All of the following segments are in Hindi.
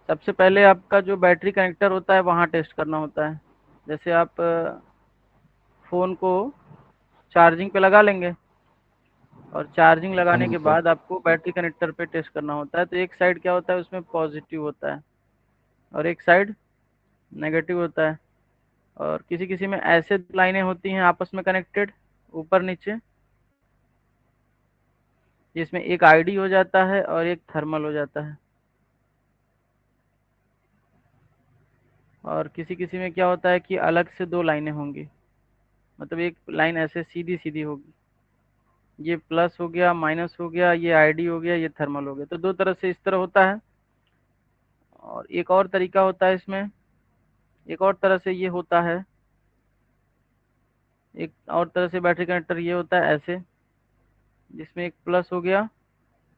सबसे पहले आपका जो बैटरी कनेक्टर होता है वहाँ टेस्ट करना होता है। जैसे आप फ़ोन को चार्जिंग पे लगा लेंगे और चार्जिंग हाँ लगाने जी के सर। बाद आपको बैटरी कनेक्टर पे टेस्ट करना होता है। तो एक साइड क्या होता है उसमें पॉजिटिव होता है और एक साइड नेगेटिव होता है। और किसी किसी में ऐसे लाइनें होती हैं आपस में कनेक्टेड, ऊपर नीचे, जिसमें एक आईडी हो जाता है और एक थर्मल हो जाता है। और किसी किसी में क्या होता है कि अलग से दो लाइनें होंगी, मतलब एक लाइन ऐसे सीधी सीधी होगी। ये प्लस हो गया, माइनस हो गया, ये आईडी हो गया, ये थर्मल हो गया। तो दो तरह से इस तरह होता है। और एक और तरीका होता है इसमें, एक और तरह से ये होता है, एक और तरह से बैटरी कनेक्टर ये होता है ऐसे, जिसमें एक प्लस हो गया,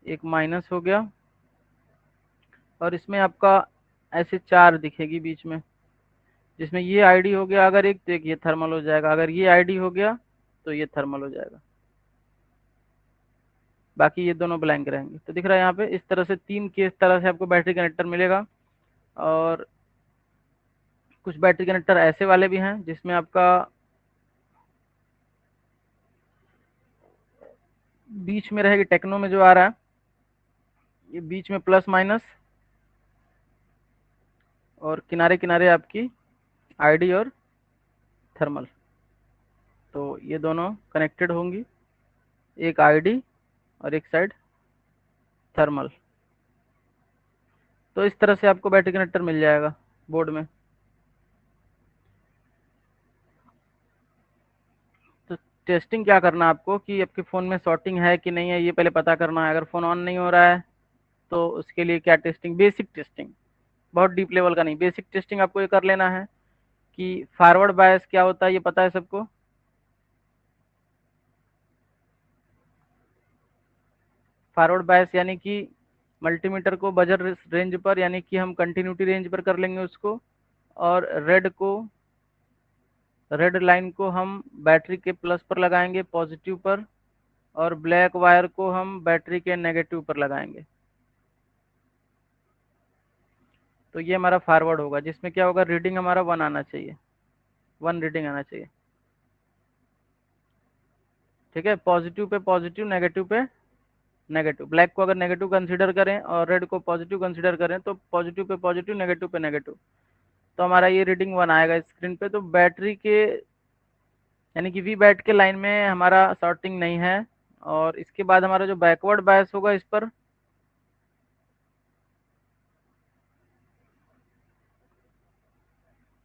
एक माइनस हो गया, और इसमें आपका ऐसे चार दिखेगी बीच में, जिसमें ये आईडी हो गया अगर एक, तो एक ये थर्मल हो जाएगा। अगर ये आईडी हो गया तो ये थर्मल हो जाएगा। बाकी ये दोनों ब्लैंक रहेंगे। तो दिख रहा है यहाँ पे, इस तरह से तीन केस तरह से आपको बैटरी कनेक्टर मिलेगा। और कुछ बैटरी कनेक्टर ऐसे वाले भी हैं जिसमें आपका बीच में रहेगी, टेक्नो में जो आ रहा है, ये बीच में प्लस माइनस, और किनारे किनारे आपकी आईडी और थर्मल। तो ये दोनों कनेक्टेड होंगी, एक आईडी और एक साइड थर्मल। तो इस तरह से आपको बैटरी कनेक्टर मिल जाएगा बोर्ड में। तो टेस्टिंग क्या करना है आपको कि आपके फ़ोन में शॉर्टिंग है कि नहीं है, ये पहले पता करना है। अगर फ़ोन ऑन नहीं हो रहा है तो उसके लिए क्या टेस्टिंग, बेसिक टेस्टिंग, बहुत डीप लेवल का नहीं, बेसिक टेस्टिंग आपको ये कर लेना है कि फॉरवर्ड बायस क्या होता है, ये पता है सबको। फॉरवर्ड बायस यानी कि मल्टीमीटर को बजर रेंज पर, यानी कि हम कंटिन्यूटी रेंज पर कर लेंगे उसको, और रेड लाइन को हम बैटरी के प्लस पर लगाएंगे, पॉजिटिव पर, और ब्लैक वायर को हम बैटरी के नेगेटिव पर लगाएंगे। तो ये हमारा फॉरवर्ड होगा, जिसमें क्या होगा, रीडिंग हमारा वन आना चाहिए, वन रीडिंग आना चाहिए। ठीक है, पॉजिटिव पे पॉजिटिव, नेगेटिव पे नेगेटिव। ब्लैक को अगर नेगेटिव कंसीडर करें और रेड को पॉजिटिव कंसीडर करें तो पॉजिटिव पे पॉजिटिव, नेगेटिव पे नेगेटिव। तो हमारा ये रीडिंग वन आएगा स्क्रीन पे। तो बैटरी के यानी कि वी बैट के लाइन में हमारा शॉर्टिंग नहीं है। और इसके बाद हमारा जो बैकवर्ड बायस होगा इस पर,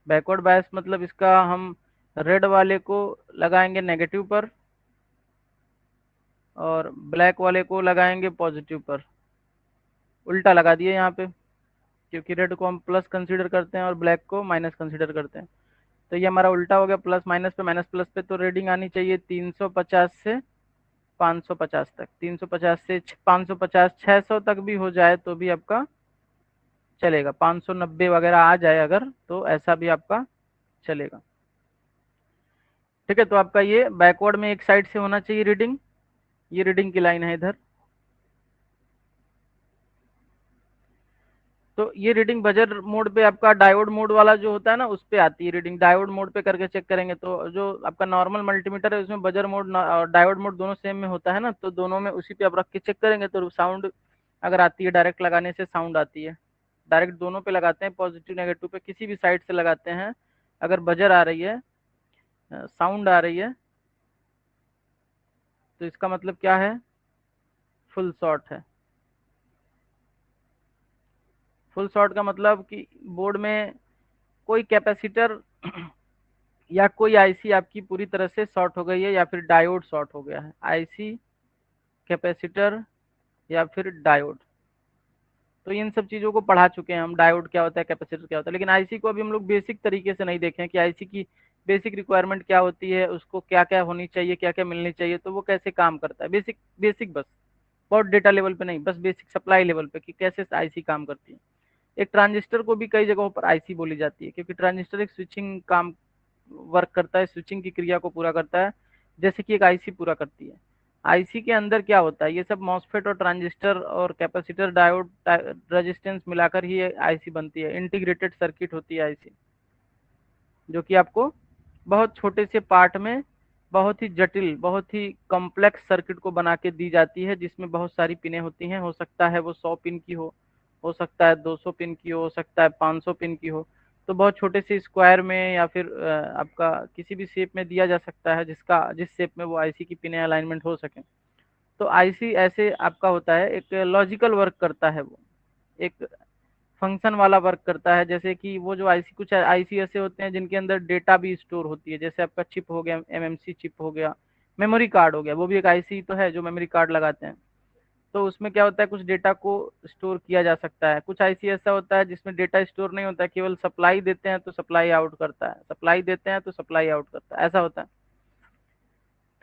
बैकवर्ड बायस मतलब इसका हम रेड वाले को लगाएंगे नेगेटिव पर और ब्लैक वाले को लगाएंगे पॉजिटिव पर। उल्टा लगा दिए यहाँ पे, क्योंकि रेड को हम प्लस कंसीडर करते हैं और ब्लैक को माइनस कंसीडर करते हैं। तो ये हमारा उल्टा हो गया, प्लस माइनस पे माइनस प्लस पे। तो रीडिंग आनी चाहिए 350 से 550 तक, 350 से 550, 600 तक भी हो जाए तो भी आपका चलेगा। 590 वगैरह आ जाए अगर, तो ऐसा भी आपका चलेगा। ठीक है, तो आपका ये बैकवर्ड में एक साइड से होना चाहिए रीडिंग। ये रीडिंग की लाइन है इधर। तो ये रीडिंग बजर मोड पे, आपका डायोड मोड वाला जो होता है ना, उस पे आती है रीडिंग। डायोड मोड पे करके चेक करेंगे तो जो आपका नॉर्मल मल्टीमीटर है उसमें बजर मोड और डायोड मोड दोनों सेम में होता है ना, तो दोनों में उसी पे आप रख के चेक करेंगे तो साउंड अगर आती है, डायरेक्ट लगाने से साउंड आती है। डायरेक्ट दोनों पे लगाते हैं, पॉजिटिव नेगेटिव पे किसी भी साइड से लगाते हैं, अगर बजर आ रही है, साउंड आ रही है, तो इसका मतलब क्या है, फुल शॉट है। फुल शॉट का मतलब कि बोर्ड में कोई कैपेसिटर या कोई आईसी आपकी पूरी तरह से शॉर्ट हो गई है, या फिर डायोड शॉर्ट हो गया है। आईसी, कैपेसिटर, या फिर डायोड। तो इन सब चीज़ों को पढ़ा चुके हैं हम, डायोड क्या होता है, कैपेसिटर क्या होता है। लेकिन आईसी को अभी हम लोग बेसिक तरीके से नहीं देखें कि आईसी की बेसिक रिक्वायरमेंट क्या होती है, उसको क्या क्या होनी चाहिए, क्या क्या मिलनी चाहिए, तो वो कैसे काम करता है। बेसिक बेसिक बस, बहुत डेटा लेवल पे नहीं, बस बेसिक सप्लाई लेवल पे कि कैसे आईसी काम करती है। एक ट्रांजिस्टर को भी कई जगहों पर आईसी बोली जाती है, क्योंकि ट्रांजिस्टर एक स्विचिंग काम वर्क करता है, स्विचिंग की क्रिया को पूरा करता है, जैसे कि एक आईसी पूरा करती है। आईसी के अंदर क्या होता है, ये सब मॉसफेट और ट्रांजिस्टर और कैपेसिटर डायोड रेजिस्टेंस मिलाकर ही आईसी बनती है। इंटीग्रेटेड सर्किट होती है आईसी, जो कि आपको बहुत छोटे से पार्ट में बहुत ही जटिल, बहुत ही कॉम्प्लेक्स सर्किट को बना के दी जाती है, जिसमें बहुत सारी पिनें होती हैं। हो सकता है वो 100 पिन की हो सकता है 200 पिन की हो सकता है 500 पिन की हो। तो बहुत छोटे से स्क्वायर में या फिर आपका किसी भी शेप में दिया जा सकता है, जिस शेप में वो आईसी की पिनें अलाइनमेंट हो सके। तो आईसी ऐसे आपका होता है, एक लॉजिकल वर्क करता है वो, एक फंक्शन वाला वर्क करता है। जैसे कि वो जो आईसी, कुछ आईसी ऐसे होते हैं जिनके अंदर डेटा भी स्टोर होती है, जैसे आपका चिप हो गया, एमएमसी चिप हो गया, मेमोरी कार्ड हो गया, वो भी एक आईसी तो है जो मेमोरी कार्ड लगाते हैं। तो उसमें क्या होता है, कुछ डेटा को स्टोर किया जा सकता है। कुछ आईसी ऐसा होता है जिसमें डेटा स्टोर नहीं होता है, केवल सप्लाई देते हैं तो सप्लाई आउट करता है, सप्लाई देते हैं तो सप्लाई आउट करता है, ऐसा होता है।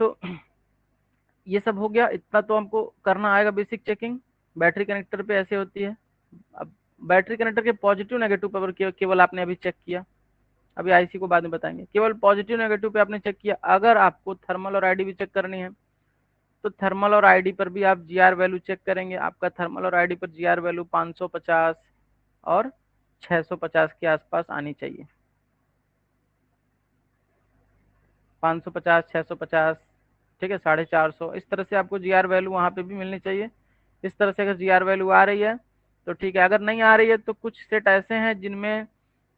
तो ये सब हो गया, इतना तो हमको करना आएगा बेसिक चेकिंग। बैटरी कनेक्टर पे ऐसे होती है। अब बैटरी कनेक्टर के पॉजिटिव नेगेटिव पावर केवल आपने अभी चेक किया, अभी आईसी को बाद में बताएंगे। केवल पॉजिटिव नेगेटिव पे आपने चेक किया। अगर आपको थर्मल और आईडी भी चेक करनी है तो थर्मल और आईडी पर भी आप जीआर वैल्यू चेक करेंगे। आपका थर्मल और आईडी पर जीआर वैल्यू 550 और 650 के आसपास आनी चाहिए। 550, 650, ठीक है, 450, इस तरह से आपको जीआर वैल्यू वहाँ पे भी मिलनी चाहिए। इस तरह से अगर जीआर वैल्यू आ रही है तो ठीक है, अगर नहीं आ रही है तो कुछ सेट ऐसे हैं जिनमें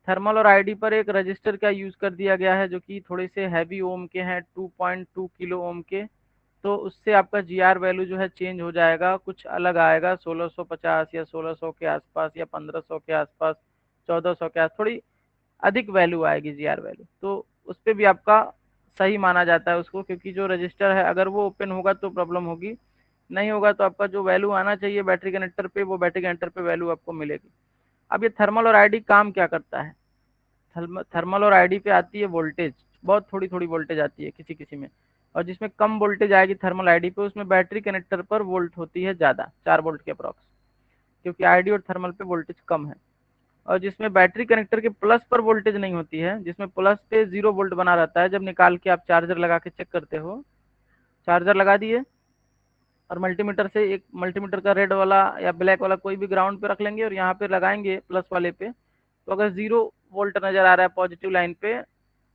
थर्मल और आईडी पर एक रजिस्टर का यूज कर दिया गया है, जो कि थोड़े से हैवी ओम के हैं, 2.2 किलो ओम के। तो उससे आपका जीआर वैल्यू जो है चेंज हो जाएगा, कुछ अलग आएगा, 1650 या 1600 के आसपास या 1500 के आसपास, 1400 के आसपास, थोड़ी अधिक वैल्यू आएगी जीआर वैल्यू। तो उस पर भी आपका सही माना जाता है उसको, क्योंकि जो रजिस्टर है अगर वो ओपन होगा तो प्रॉब्लम होगी, नहीं होगा तो आपका जो वैल्यू आना चाहिए बैटरी कनेक्टर पे, वो बैटरी कनेक्टर पे वैल्यू आपको मिलेगी। अब ये थर्मल और आईडी काम क्या करता है, थर्मल और आईडी पे आती है वोल्टेज, बहुत थोड़ी थोड़ी वोल्टेज आती है किसी किसी में। और जिसमें कम वोल्टेज आएगी थर्मल आईडी पे, उसमें बैटरी कनेक्टर पर वोल्ट होती है ज़्यादा, 4 वोल्ट के अप्रॉक्स, क्योंकि आईडी और थर्मल पे वोल्टेज कम है। और जिसमें बैटरी कनेक्टर के प्लस पर वोल्टेज नहीं होती है, जिसमें प्लस पे 0 वोल्ट बना रहता है, जब निकाल के आप चार्जर लगा के चेक करते हो, चार्जर लगा दिए और मल्टीमीटर से, एक मल्टीमीटर का रेड वाला या ब्लैक वाला कोई भी ग्राउंड पे रख लेंगे और यहाँ पे लगाएंगे प्लस वाले पे, तो अगर 0 वोल्ट नजर आ रहा है पॉजिटिव लाइन पे,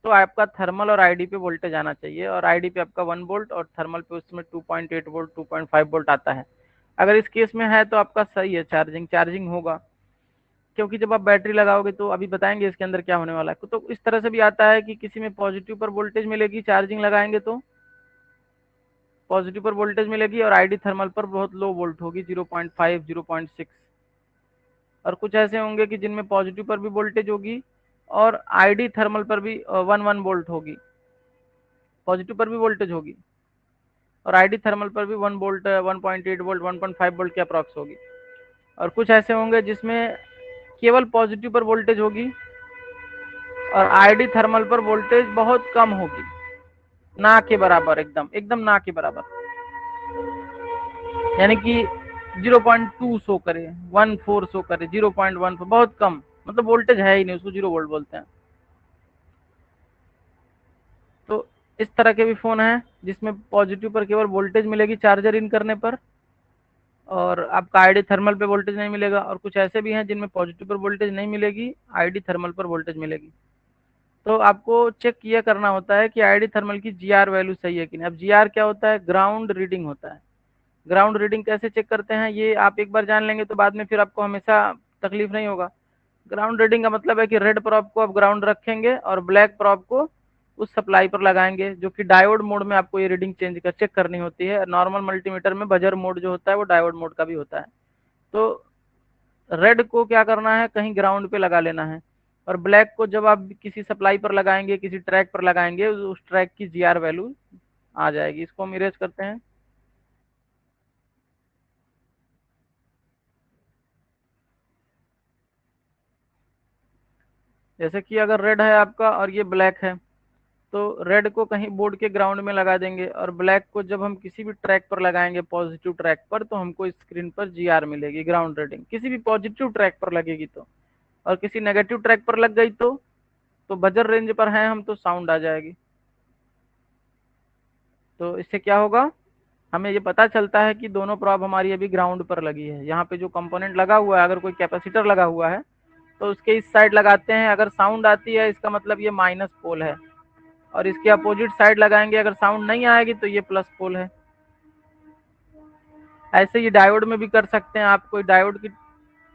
तो आपका थर्मल और आईडी पे वोल्टेज आना चाहिए, और आईडी पे आपका 1 वोल्ट और थर्मल पे उसमें 2.8 वोल्ट, 2.5 वोल्ट आता है। अगर इस केस में है तो आपका सही है, चार्जिंग चार्जिंग होगा। क्योंकि जब आप बैटरी लगाओगे तो अभी बताएंगे इसके अंदर क्या होने वाला है। तो इस तरह से भी आता है कि किसी में पॉजिटिव पर वोल्टेज मिलेगी चार्जिंग लगाएंगे तो, पॉजिटिव पर वोल्टेज मिलेगी, और आईडी थर्मल पर बहुत लो वोल्ट होगी, 0.5, 0.6। और कुछ ऐसे होंगे कि जिनमें पॉजिटिव पर भी वोल्टेज होगी और आईडी थर्मल पर भी 1 1 वोल्ट होगी, पॉजिटिव पर भी वोल्टेज होगी और आईडी थर्मल पर भी 1 वोल्ट, 1.8 वोल्ट, 1.5 वोल्ट के अप्रॉक्स होगी। और कुछ ऐसे होंगे जिसमें केवल पॉजिटिव पर वोल्टेज होगी और आईडी थर्मल पर वोल्टेज बहुत कम होगी, ना के बराबर, एकदम एकदम ना के बराबर, यानी कि 0.2 शो करे, 1.4 शो करे, 0.1, बहुत कम, मतलब वोल्टेज है ही नहीं, उसको 0 वोल्ट बोलते हैं। तो इस तरह के भी फोन हैं जिसमें पॉजिटिव पर केवल वोल्टेज मिलेगी चार्जर इन करने पर, और आपका आईडी थर्मल पे वोल्टेज नहीं मिलेगा। और कुछ ऐसे भी हैं जिनमें पॉजिटिव पर वोल्टेज नहीं मिलेगी, आईडी थर्मल पर वोल्टेज मिलेगी। तो आपको चेक ये करना होता है कि आईडी थर्मल की जीआर वैल्यू सही है कि नहीं। अब जीआर क्या होता है, ग्राउंड रीडिंग होता है। ग्राउंड रीडिंग कैसे चेक करते हैं, ये आप एक बार जान लेंगे तो बाद में फिर आपको हमेशा तकलीफ नहीं होगा। ग्राउंड रीडिंग का मतलब है कि रेड प्रॉप को आप ग्राउंड रखेंगे और ब्लैक प्रॉप को उस सप्लाई पर लगाएंगे, जो कि डायोड मोड में आपको ये रीडिंग चेंज कर चेक करनी होती है। नॉर्मल मल्टीमीटर में बजर मोड जो होता है वो डायोड मोड का भी होता है। तो रेड को क्या करना है, कहीं ग्राउंड पे लगा लेना है, और ब्लैक को जब आप किसी सप्लाई पर लगाएंगे, किसी ट्रैक पर लगाएंगे, उस ट्रैक की जीआर वैल्यू आ जाएगी। इसको हम इरेज करते हैं। जैसे कि अगर रेड है आपका और ये ब्लैक है, तो रेड को कहीं बोर्ड के ग्राउंड में लगा देंगे, और ब्लैक को जब हम किसी भी ट्रैक पर लगाएंगे पॉजिटिव ट्रैक पर, तो हमको स्क्रीन पर जीआर मिलेगी, ग्राउंड रीडिंग, किसी भी पॉजिटिव ट्रैक पर लगेगी तो। और किसी नेगेटिव ट्रैक पर लग गई तो बजर रेंज पर हैं हम तो साउंड आ जाएगी। तो इससे क्या होगा, हमें ये पता चलता है कि दोनों प्रॉब हमारी अभी ग्राउंड पर लगी है। यहाँ पे जो कंपोनेंट लगा हुआ है, अगर कोई कैपेसिटर लगा हुआ है तो उसके इस साइड लगाते हैं, अगर साउंड आती है इसका मतलब ये माइनस पोल है, और इसके अपोजिट साइड लगाएंगे, अगर साउंड नहीं आएगी तो ये प्लस पोल है। ऐसे ही डायोड में भी कर सकते हैं आप। कोई डायोड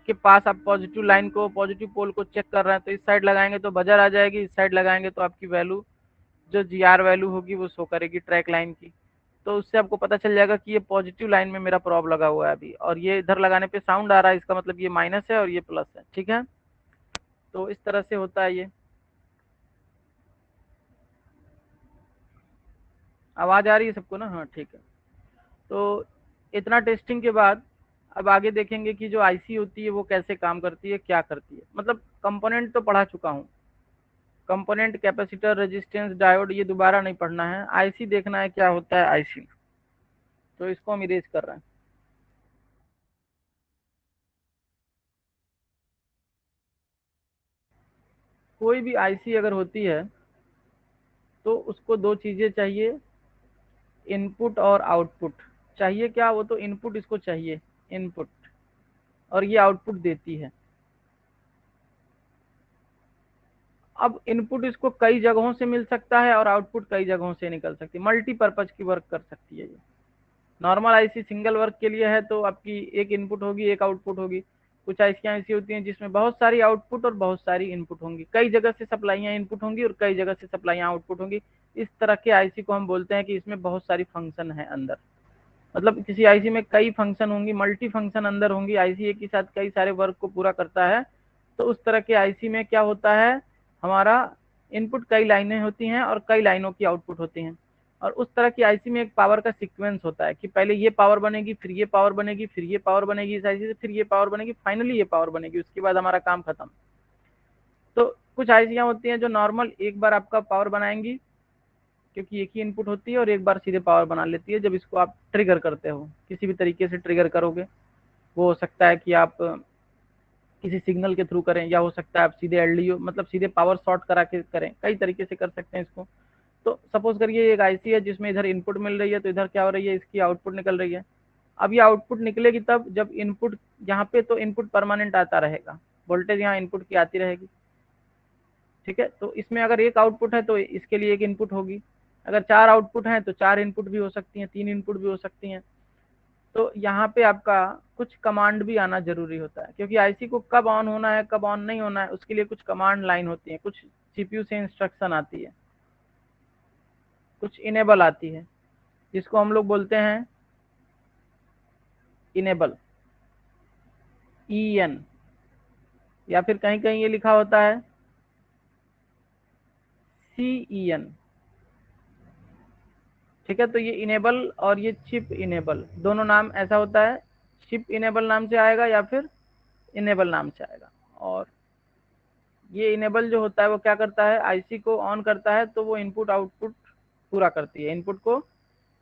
के पास आप पॉजिटिव लाइन को, पॉजिटिव पोल को चेक कर रहे हैं तो इस साइड लगाएंगे तो बजर आ जाएगी, इस साइड लगाएंगे तो आपकी वैल्यू जो जीआर वैल्यू होगी वो शो करेगी ट्रैक लाइन की। तो उससे आपको पता चल जाएगा कि ये पॉजिटिव लाइन में मेरा प्रॉब लगा हुआ है अभी, और ये इधर लगाने पे साउंड आ रहा है, इसका मतलब ये माइनस है और ये प्लस है। ठीक है, तो इस तरह से होता है ये। आवाज आ रही है सबको ना? हाँ ठीक है। तो इतना टेस्टिंग के बाद अब आगे देखेंगे कि जो आईसी होती है वो कैसे काम करती है, क्या करती है। मतलब कंपोनेंट तो पढ़ा चुका हूँ, कंपोनेंट, कैपेसिटर, रेजिस्टेंस, डायोड, ये दोबारा नहीं पढ़ना है। आईसी देखना है क्या होता है आईसी, तो इसको हम इरेज कर रहे हैं। कोई भी आईसी अगर होती है तो उसको दो चीजें चाहिए, इनपुट और आउटपुट। चाहिए क्या? वो तो इनपुट इसको चाहिए, इनपुट, और ये आउटपुट देती है। अब इनपुट इसको कई जगहों से मिल सकता है और आउटपुट कई जगहों से निकल सकती है, मल्टीपर्पज की वर्क कर सकती है ये। नॉर्मल आईसी सिंगल वर्क के लिए है तो आपकी एक इनपुट होगी, एक आउटपुट होगी। कुछ आईसियाँ ऐसी होती हैं जिसमें बहुत सारी आउटपुट और बहुत सारी इनपुट होंगी, कई जगह से सप्लाइयाँ इनपुट होंगी और कई जगह से सप्लाइयाँ आउटपुट होंगी। इस तरह के आईसी को हम बोलते हैं कि इसमें बहुत सारी फंक्शन है अंदर। मतलब किसी आईसी में कई फंक्शन होंगी, मल्टी फंक्शन अंदर होंगी, आईसी एक ही साथ कई सारे वर्क को पूरा करता है। तो उस तरह के आईसी में क्या होता है, हमारा इनपुट कई लाइनें होती हैं और कई लाइनों की आउटपुट होती हैं। और उस तरह की आईसी में एक पावर का सीक्वेंस होता है कि पहले ये पावर बनेगी, फिर ये पावर बनेगी, फिर ये पावर बनेगी इस आईसी से, फिर ये पावर बनेगी, फाइनली ये पावर बनेगी, उसके बाद हमारा काम खत्म। तो कुछ आईसियाँ होती हैं जो नॉर्मल एक बार आपका पावर बनाएंगी, क्योंकि एक ही इनपुट होती है, और एक बार सीधे पावर बना लेती है जब इसको आप ट्रिगर करते हो, किसी भी तरीके से ट्रिगर करोगे। वो हो सकता है कि आप किसी सिग्नल के थ्रू करें, या हो सकता है आप सीधे एलडीओ, मतलब सीधे पावर शॉर्ट करा के करें, कई तरीके से कर सकते हैं इसको। तो सपोज करिए एक आईसी है जिसमें इधर इनपुट मिल रही है, तो इधर क्या हो रही है, इसकी आउटपुट निकल रही है। अब ये आउटपुट निकलेगी तब जब इनपुट, यहाँ पे तो इनपुट परमानेंट आता रहेगा, वोल्टेज यहाँ इनपुट की आती रहेगी। ठीक है, तो इसमें अगर एक आउटपुट है तो इसके लिए एक इनपुट होगी, अगर चार आउटपुट हैं तो चार इनपुट भी हो सकती हैं, तीन इनपुट भी हो सकती हैं। तो यहाँ पे आपका कुछ कमांड भी आना जरूरी होता है, क्योंकि आईसी को कब ऑन होना है कब ऑन नहीं होना है उसके लिए कुछ कमांड लाइन होती है, कुछ सीपीयू से इंस्ट्रक्शन आती है, कुछ इनेबल आती है, जिसको हम लोग बोलते हैं इनेबल, EN, या फिर कहीं कहीं ये लिखा होता है CEN। ठीक है, तो ये इनेबल और ये चिप इनेबल, दोनों नाम ऐसा होता है, चिप इनेबल नाम से आएगा या फिर इनेबल नाम से आएगा। और ये इनेबल जो होता है वो क्या करता है, आईसी को ऑन करता है तो वो इनपुट आउटपुट पूरा करती है, इनपुट को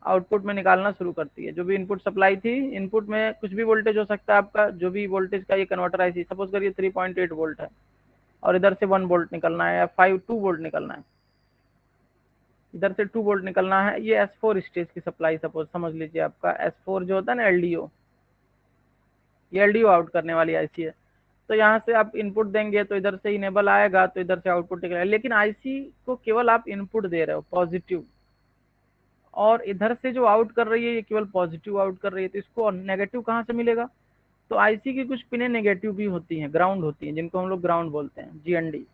आउटपुट में निकालना शुरू करती है। जो भी इनपुट सप्लाई थी, इनपुट में कुछ भी वोल्टेज हो सकता है आपका, जो भी वोल्टेज का ये कन्वर्टर आईसी, सपोज करिए 3.8 वोल्ट है और इधर से 1 वोल्ट निकलना है या 2 वोल्ट निकलना है, इधर से 2 वोल्ट निकलना है। ये S4 स्टेज की सप्लाई सपोज समझ लीजिए, आपका S4 जो होता है ना, एलडीओ, ये एलडीओ आउट करने वाली आईसी है। तो यहाँ से आप इनपुट देंगे तो इधर से इनेबल आएगा, तो इधर से आउटपुट निकलेगा। लेकिन आईसी को केवल आप इनपुट दे रहे हो पॉजिटिव, और इधर से जो आउट कर रही है ये केवल पॉजिटिव आउट कर रही है, तो इसको नेगेटिव कहाँ से मिलेगा? तो आईसी की कुछ पिनें नेगेटिव भी होती हैं, ग्राउंड होती हैं, जिनको हम लोग ग्राउंड बोलते हैं, जीएनडी।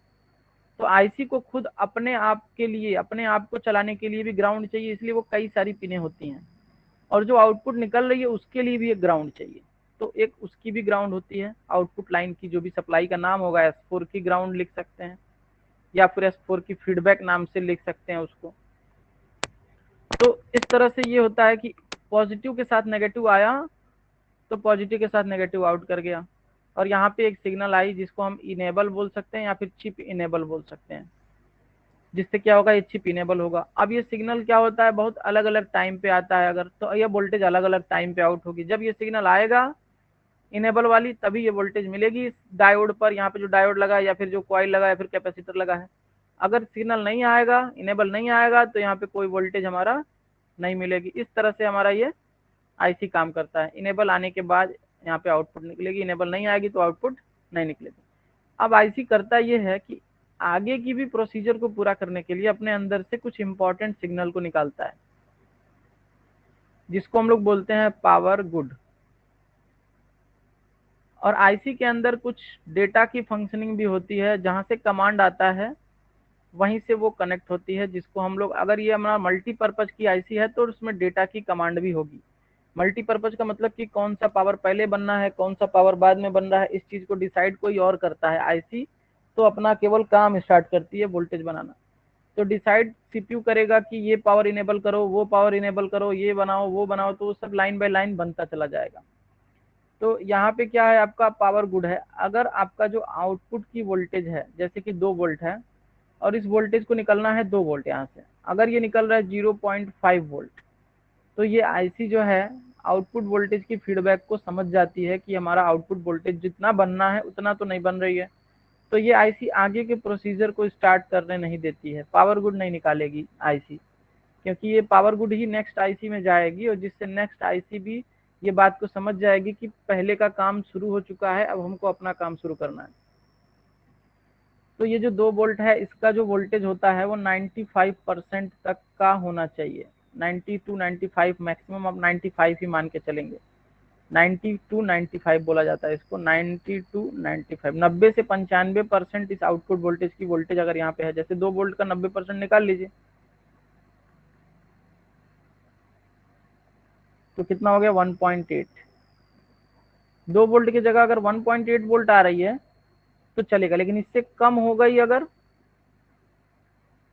तो आईसी को खुद अपने आप के लिए, अपने आप को चलाने के लिए भी ग्राउंड चाहिए, इसलिए वो कई सारी पिनें होती हैं। और जो आउटपुट निकल रही है उसके लिए भी एक ग्राउंड चाहिए, तो एक उसकी भी ग्राउंड होती है। आउटपुट लाइन की जो भी सप्लाई का नाम होगा, S4 की ग्राउंड लिख सकते हैं, या फिर S4 की फीडबैक नाम से लिख सकते हैं उसको। तो इस तरह से ये होता है कि पॉजिटिव के साथ नेगेटिव आया तो पॉजिटिव के साथ नेगेटिव आउट कर गया, और यहाँ पे एक सिग्नल आई जिसको हम इनेबल बोल सकते हैं या फिर चिप इनेबल बोल सकते हैं, जिससे क्या होगा, ये चिप इनेबल होगा। अब ये सिग्नल क्या होता है, बहुत अलग अलग टाइम पे आता है, अगर तो ये वोल्टेज अलग अलग टाइम पे आउट होगी। जब ये सिग्नल आएगा इनेबल वाली, तभी ये वोल्टेज मिलेगी डायोड पर, यहाँ पे जो डायोड लगा है या फिर जो कॉइल लगा है या फिर कैपेसिटर लगा है। अगर सिग्नल नहीं आएगा, इनेबल नहीं आएगा, तो यहाँ पे कोई वोल्टेज हमारा नहीं मिलेगी। इस तरह से हमारा ये आईसी काम करता है। इनेबल आने के बाद यहाँ पे आउटपुट निकलेगी, इनेबल नहीं आएगी तो आउटपुट नहीं निकलेगी। अब आईसी करता ये है कि आगे की भी प्रोसीजर को पूरा करने के लिए अपने अंदर से कुछ इंपॉर्टेंट सिग्नल को निकालता है, जिसको हम लोग बोलते हैं पावर गुड। और आईसी के अंदर कुछ डेटा की फंक्शनिंग भी होती है, जहां से कमांड आता है वहीं से वो कनेक्ट होती है, जिसको हम लोग, अगर ये हमारा मल्टीपर्पज की आईसी है तो उसमें डेटा की कमांड भी होगी। मल्टीपर्पज का मतलब कि कौन सा पावर पहले बनना है, कौन सा पावर बाद में बन रहा है, इस चीज को डिसाइड कोई और करता है। आईसी तो अपना केवल काम स्टार्ट करती है, वोल्टेज बनाना। तो डिसाइड सीपीयू करेगा कि ये पावर इनेबल करो, वो पावर इनेबल करो, ये बनाओ, वो बनाओ, तो सब लाइन बाय लाइन बनता चला जाएगा। तो यहाँ पे क्या है, आपका पावर गुड है। अगर आपका जो आउटपुट की वोल्टेज है, जैसे कि 2 वोल्ट है और इस वोल्टेज को निकलना है 2 वोल्ट यहाँ से, अगर ये निकल रहा है 0.5 वोल्ट, तो ये आईसी जो है आउटपुट वोल्टेज की फीडबैक को समझ जाती है कि हमारा आउटपुट वोल्टेज जितना बनना है उतना तो नहीं बन रही है। तो ये आईसी आगे के प्रोसीजर को स्टार्ट करने नहीं देती है, पावर गुड नहीं निकालेगी आईसी, क्योंकि ये पावर गुड ही नेक्स्ट आईसी में जाएगी और जिससे नेक्स्ट आईसी भी ये बात को समझ जाएगी कि पहले का काम शुरू हो चुका है, अब हमको अपना काम शुरू करना है। तो ये जो 2 वोल्ट है, इसका जो वोल्टेज होता है वो 95% तक का होना चाहिए। 90 टू 95, मैक्सिमम आप 95 ही मान के चलेंगे। 90 टू 95 बोला जाता है इसको, 90 टू 95, 90 से 95% इस आउटपुट वोल्टेज की वोल्टेज अगर यहाँ पे है, जैसे 2 वोल्ट का 90% निकाल लीजिए तो कितना हो गया 1.8। 2 वोल्ट की जगह अगर 1.8 वोल्ट आ रही है तो चलेगा, लेकिन इससे कम हो गई अगर,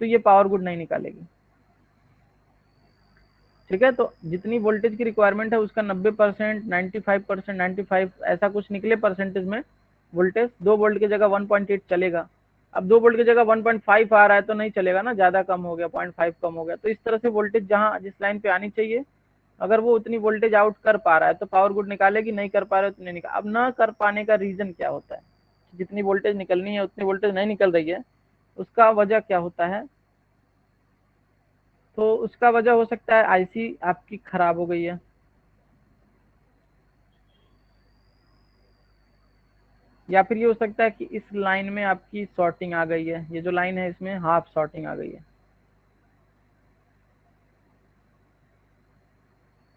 तो ये पावर गुड नहीं निकालेगी। ठीक है, तो जितनी वोल्टेज की रिक्वायरमेंट है उसका 90%, 95%, 95 ऐसा कुछ निकले परसेंटेज में वोल्टेज। 2 वोल्ट की जगह 1.8 चलेगा। अब 2 वोल्ट की जगह 1.5 आ रहा है तो नहीं चलेगा ना, ज्यादा कम हो गया, 0.5 कम हो गया। तो इस तरह से वोल्टेज जहां जिस लाइन पे आनी चाहिए, अगर वो उतनी वोल्टेज आउट कर पा रहा है तो पावर गुड निकालेगी, नहीं कर पा रहे तो नहीं निकाल। अब ना कर पाने का रीजन क्या होता है, जितनी वोल्टेज निकलनी है उतनी वोल्टेज नहीं निकल रही है, उसका वजह क्या होता है? तो उसका वजह हो सकता है आईसी आपकी खराब हो गई है, या फिर ये हो सकता है कि इस लाइन में आपकी शॉर्टिंग आ गई है, ये जो लाइन है इसमें हाफ शॉर्टिंग आ गई है,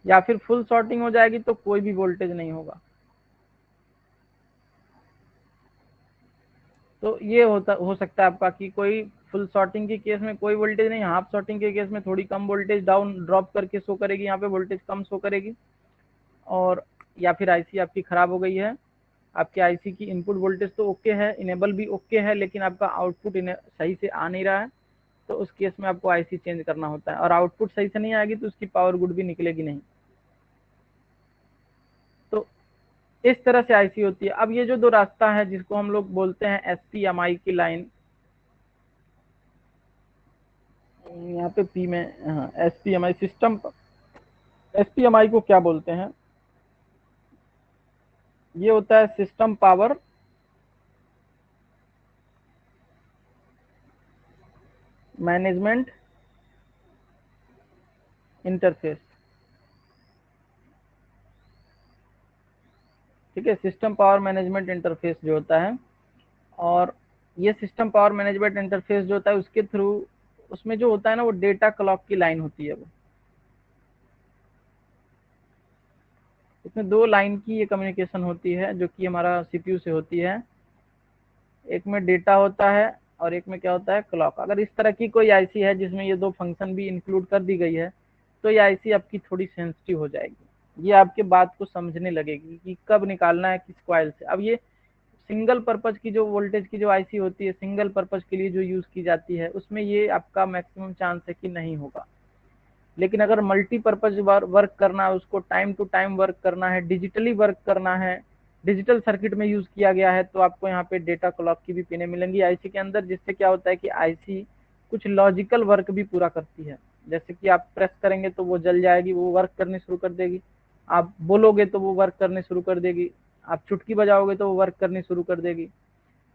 या फिर फुल शॉर्टिंग हो जाएगी तो कोई भी वोल्टेज नहीं होगा। तो ये हो सकता है आपका कि कोई फुल शॉर्टिंग के केस में कोई वोल्टेज नहीं, हाफ शॉर्टिंग के केस में थोड़ी कम वोल्टेज डाउन ड्रॉप करके शो करेगी, यहाँ पे वोल्टेज कम शो करेगी। और या फिर आईसी आपकी खराब हो गई है, आपके आईसी की इनपुट वोल्टेज तो ओके है, इनेबल भी ओके है, लेकिन आपका आउटपुट सही से आ नहीं रहा है, तो उस केस में आपको आईसी चेंज करना होता है। और आउटपुट सही से नहीं आएगी तो उसकी पावर गुड भी निकलेगी नहीं। तो इस तरह से आईसी होती है। अब ये जो दो रास्ता है जिसको हम लोग बोलते हैं एसपीएमआई की लाइन, यहाँ पे पी में, हाँ एसपीएमआई सिस्टम, एसपीएमआई को क्या बोलते हैं, ये होता है सिस्टम पावर मैनेजमेंट इंटरफेस। ठीक है, सिस्टम पावर मैनेजमेंट इंटरफेस जो होता है, और ये सिस्टम पावर मैनेजमेंट इंटरफेस जो होता है उसके थ्रू, उसमें जो होता है ना वो डेटा क्लॉक की लाइन होती है। वो इसमें 2 लाइन की ये कम्युनिकेशन होती है जो कि हमारा सीपीयू से होती है, एक में डेटा होता है और एक में क्या होता है, क्लॉक। अगर इस तरह की कोई आईसी है जिसमें ये 2 फंक्शन भी इंक्लूड कर दी गई है तो ये आईसी आपकी थोड़ी सेंसिटिव हो जाएगी, ये आपके बात को समझने लगेगी कि कब निकालना है किस कॉइल से। अब ये सिंगल पर्पज की जो वोल्टेज की जो आईसी होती है, सिंगल पर्पज के लिए जो यूज की जाती है, उसमें ये आपका मैक्सिमम चांस है कि नहीं होगा। लेकिन अगर मल्टीपर्पज वर्क करना है, उसको टाइम टू टाइम वर्क करना है, डिजिटली वर्क करना है, डिजिटल सर्किट में यूज किया गया है, तो आपको यहाँ पे डेटा क्लॉक की भी पिने मिलेंगी आईसी के अंदर, जिससे क्या होता है कि आईसी कुछ लॉजिकल वर्क भी पूरा करती है। जैसे कि आप प्रेस करेंगे तो वो जल जाएगी, वो वर्क करनी शुरू कर देगी, आप बोलोगे तो वो वर्क करने शुरू कर देगी, आप चुटकी बजाओगे तो वो वर्क करनी शुरू कर देगी।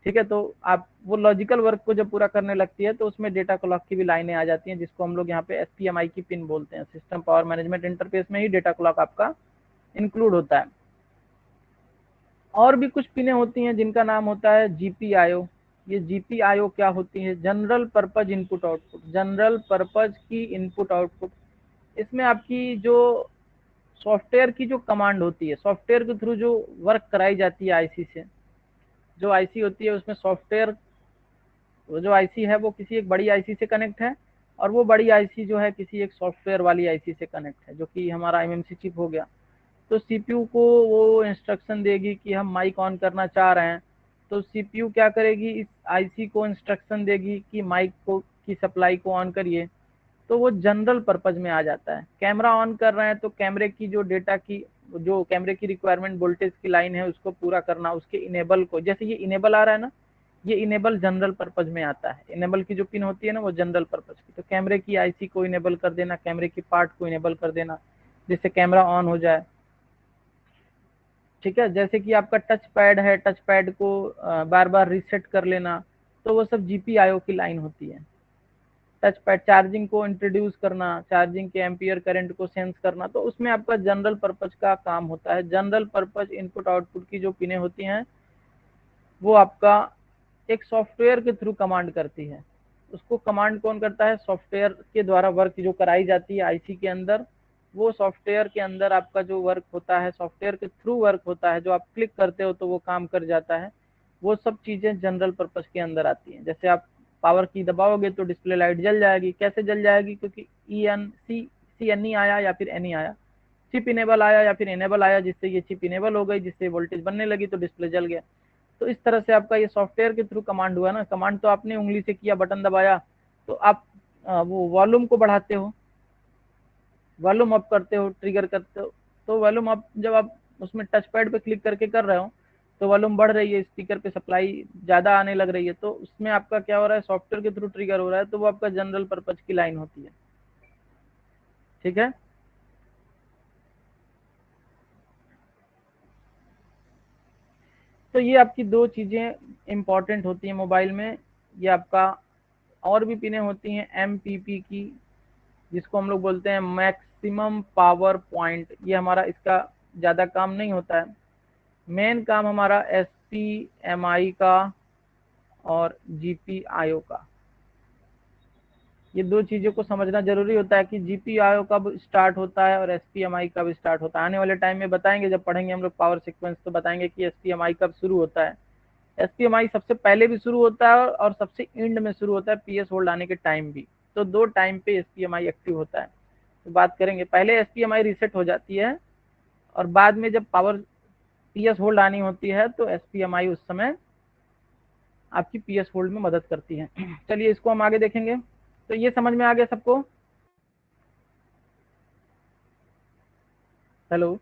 ठीक है, तो आप वो लॉजिकल वर्क को जब पूरा करने लगती है तो उसमें डेटा क्लॉक की भी लाइनें आ जाती हैं, जिसको हम लोग यहाँ पे एसपीएमआई की पिन बोलते हैं। सिस्टम पावर मैनेजमेंट इंटरफेस में ही डेटा क्लॉक आपका इंक्लूड होता है। और भी कुछ पिनें होती हैं जिनका नाम होता है जीपीआईओ। ये जीपीआईओ क्या होती है? General purpose input output. General purpose की इनपुट आउटपुट, इसमें आपकी जो सॉफ्टवेयर की जो कमांड होती है, सॉफ्टवेयर के थ्रू जो वर्क कराई जाती है आईसी से, जो आईसी होती है उसमें सॉफ्टवेयर, वो जो आईसी है वो किसी एक बड़ी आईसी से कनेक्ट है, और वो बड़ी आईसी जो है किसी एक सॉफ्टवेयर वाली आईसी से कनेक्ट है, जो कि हमारा एमएमसी चिप हो गया। तो सीपीयू को वो इंस्ट्रक्शन देगी कि हम माइक ऑन करना चाह रहे हैं, तो सीपीयू क्या करेगी, इस आईसी को इंस्ट्रक्शन देगी कि माइक को की सप्लाई को ऑन करिए। तो वो जनरल पर्पज में आ जाता है। कैमरा ऑन कर रहे हैं तो कैमरे की जो डेटा की, जो कैमरे की रिक्वायरमेंट वोल्टेज की लाइन है उसको पूरा करना, उसके इनेबल को, जैसे ये इनेबल आ रहा है ना, ये इनेबल जनरल पर्पज में आता है। इनेबल की जो पिन होती है ना वो जनरल पर्पज की, तो कैमरे की आईसी को इनेबल कर देना, कैमरे की पार्ट को इनेबल कर देना जिससे कैमरा ऑन हो जाए। ठीक है, जैसे कि आपका टच पैड है, टच पैड को बार बार रीसेट कर लेना, तो वो सब जीपीआईओ की लाइन होती है। टच पैड चार्जिंग को इंट्रोड्यूस करना, चार्जिंग के एम्पियर करंट को सेंस करना, तो उसमें आपका जनरल पर्पज का काम होता है। जनरल पर्पज इनपुट आउटपुट की जो पिनें होती हैं वो आपका एक सॉफ्टवेयर के थ्रू कमांड करती है। उसको कमांड कौन करता है? सॉफ्टवेयर के द्वारा वर्क जो कराई जाती है आईसी के अंदर, वो सॉफ्टवेयर के अंदर आपका जो वर्क होता है, सॉफ्टवेयर के थ्रू वर्क होता है, जो आप क्लिक करते हो तो वो काम कर जाता है, वो सब चीजें जनरल पर्पज के अंदर आती हैं। जैसे आप पावर की दबाओगे तो डिस्प्ले लाइट जल जाएगी। कैसे जल जाएगी? क्योंकि E N C N E आया या फिर एन ई आया, चिप इनेबल आया या फिर इनेबल आया, जिससे ये चिप इनेबल हो गई, जिससे वोल्टेज बनने लगी तो डिस्प्ले जल गया। तो इस तरह से आपका ये सॉफ्टवेयर के थ्रू कमांड हुआ ना। कमांड तो आपने उंगली से किया, बटन दबाया, तो आप वो वॉल्यूम को बढ़ाते हो, वॉल्यूम अप करते हो, ट्रिगर करते हो, तो वॉल्यूम अप जब आप उसमें टच पैड पे क्लिक करके कर रहे हो तो वॉल्यूम बढ़ रही है, स्पीकर पे सप्लाई ज्यादा आने लग रही है, तो उसमें आपका क्या हो रहा है, सॉफ्टवेयर के थ्रू ट्रिगर हो रहा है, तो वो आपका जनरल पर्पज की लाइन होती है। ठीक है, तो ये आपकी दो चीजें इंपॉर्टेंट होती हैं मोबाइल में। ये आपका और भी पिनें होती हैं एमपीपी की, जिसको हम लोग बोलते हैं मैक्सिमम पावर पॉइंट। ये हमारा इसका ज़्यादा काम नहीं होता है। मेन काम हमारा एसपीएमआई का और जीपीआईओ का, ये दो चीज़ों को समझना जरूरी होता है कि जीपीआईओ कब स्टार्ट होता है और एसपीएमआई कब स्टार्ट होता है। आने वाले टाइम में बताएंगे, जब पढ़ेंगे हम लोग पावर सीक्वेंस तो बताएंगे कि एसपीएमआई कब शुरू होता है। एसपीएमआई सबसे पहले भी शुरू होता है और सबसे एंड में शुरू होता है, पीएस होल्ड आने के टाइम भी। तो दो टाइम पे एसपीएमआई एक्टिव होता है, तो बात करेंगे। पहले एसपीएमआई रीसेट हो जाती है और बाद में जब पावर पीएस होल्ड आनी होती है तो एसपीएमआई उस समय आपकी पीएस होल्ड में मदद करती है। चलिए इसको हम आगे देखेंगे। तो ये समझ में आ गया सबको? हेलो।